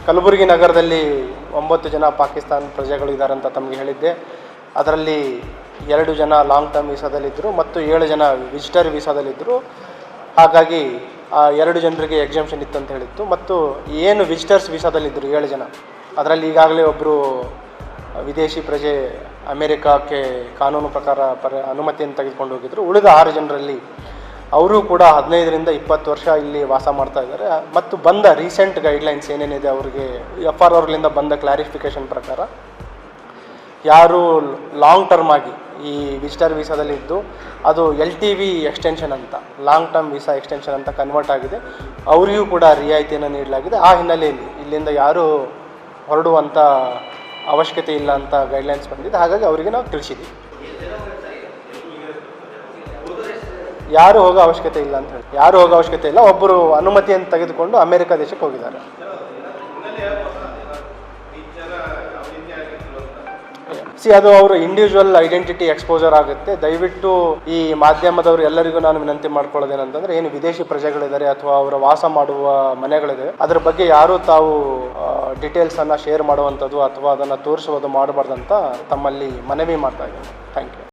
ಕಲಬುರಗಿ ನಗರದಲ್ಲಿ 9 ಜನ ಪಾಕಿಸ್ತಾನ ಪ್ರಜೆಗಳು ಇದ್ದಾರೆ ಅಂತ ತಮಗೆ ಹೇಳಿದ್ದೆ. ಅದರಲ್ಲಿ 2 ಜನ ಲಾಂಗ್ ಟರ್ಮ್ ವೀಸಾದಲ್ಲಿದ್ದರು ಮತ್ತು 7 ಜನ ವಿಸಿಟರ್ ವೀಸಾದಲ್ಲಿದ್ದರು. ಹಾಗಾಗಿ ಆ 2 ಜನರಿಗೆ ಎಕ್ಸಾಮ್ಷನ್ ಇತ್ತು ಅಂತ ಹೇಳಿತ್ತು. ಮತ್ತು ಏನು ವಿಸಿಟರ್ಸ್ ವೀಸಾದಲ್ಲಿದ್ದರು 7 ಜನ, ಅದರಲ್ಲಿ ಈಗಾಗಲೇ ಒಬ್ಬರು ವಿದೇಶಿ ಪ್ರಜೆ ಅಮೇರಿಕಾಕ್ಕೆ ಕಾನೂನು ಪ್ರಕಾರ ಅನುಮತಿಯನ್ನು ತೆಗೆದುಕೊಂಡು ಹೋಗಿದ್ದರು. ಉಳಿದ 6 ಜನರಲ್ಲಿ ಅವರು ಕೂಡ 15ರಿಂದ 20 ವರ್ಷ ಇಲ್ಲಿ ವಾಸ ಮಾಡ್ತಾ ಇದ್ದಾರೆ. ಮತ್ತು ಬಂದ ರೀಸೆಂಟ್ ಗೈಡ್ಲೈನ್ಸ್ ಏನೇನಿದೆ ಅವರಿಗೆ FRRಲಿಂದ ಬಂದ ಕ್ಲಾರಿಫಿಕೇಷನ್ ಪ್ರಕಾರ ಯಾರು ಲಾಂಗ್ ಟರ್ಮ್ ಆಗಿ ಈ ವಿಸಿಟರ್ ವೀಸಾದಲ್ಲಿದ್ದು ಅದು LTV ಎಕ್ಸ್ಟೆನ್ಷನ್ ಅಂತ, ಲಾಂಗ್ ಟರ್ಮ್ ವೀಸಾ ಎಕ್ಸ್ಟೆನ್ಷನ್ ಅಂತ ಕನ್ವರ್ಟ್ ಆಗಿದೆ, ಅವರಿಗೂ ಕೂಡ ರಿಯಾಯಿತಿಯನ್ನು ನೀಡಲಾಗಿದೆ. ಆ ಹಿನ್ನೆಲೆಯಲ್ಲಿ ಇಲ್ಲಿಂದ ಯಾರೂ ಹೊರಡುವಂಥ ಅವಶ್ಯಕತೆ ಇಲ್ಲ ಅಂತ ಗೈಡ್ಲೈನ್ಸ್ ಬಂದಿದೆ. ಹಾಗಾಗಿ ಅವರಿಗೆ ನಾವು ತಿಳಿಸಿದ್ದೀವಿ, ಯಾರು ಹೋಗೋ ಅವಶ್ಯಕತೆ ಇಲ್ಲ ಅಂತ ಹೇಳಿ. ಯಾರು ಹೋಗೋ ಅವಶ್ಯಕತೆ ಇಲ್ಲ. ಒಬ್ಬರು ಅನುಮತಿಯನ್ನು ತೆಗೆದುಕೊಂಡು ಅಮೇರಿಕ ದೇಶಕ್ಕೆ ಹೋಗಿದ್ದಾರೆ. ಅದು ಅವರ ಇಂಡಿವಿಜುವಲ್ ಐಡೆಂಟಿಟಿ ಎಕ್ಸ್ಪೋಜರ್ ಆಗುತ್ತೆ. ದಯವಿಟ್ಟು ಈ ಮಾಧ್ಯಮದವರು ಎಲ್ಲರಿಗೂ ನಾನು ವಿನಂತಿ ಮಾಡ್ಕೊಳ್ಳೋದೇನಂತಂದ್ರೆ, ಏನು ವಿದೇಶಿ ಪ್ರಜೆಗಳಿದ್ದಾರೆ ಅಥವಾ ಅವರ ವಾಸ ಮಾಡುವ ಮನೆಗಳಿದೆ, ಅದರ ಬಗ್ಗೆ ಯಾರೂ ತಾವು ಡೀಟೇಲ್ಸನ್ನು ಶೇರ್ ಮಾಡುವಂಥದ್ದು ಅಥವಾ ಅದನ್ನು ತೋರಿಸುವುದು ಮಾಡಬಾರ್ದಂತ ತಮ್ಮಲ್ಲಿ ಮನವಿ ಮಾಡ್ತಾ ಇದ್ದೀನಿ. Thank you.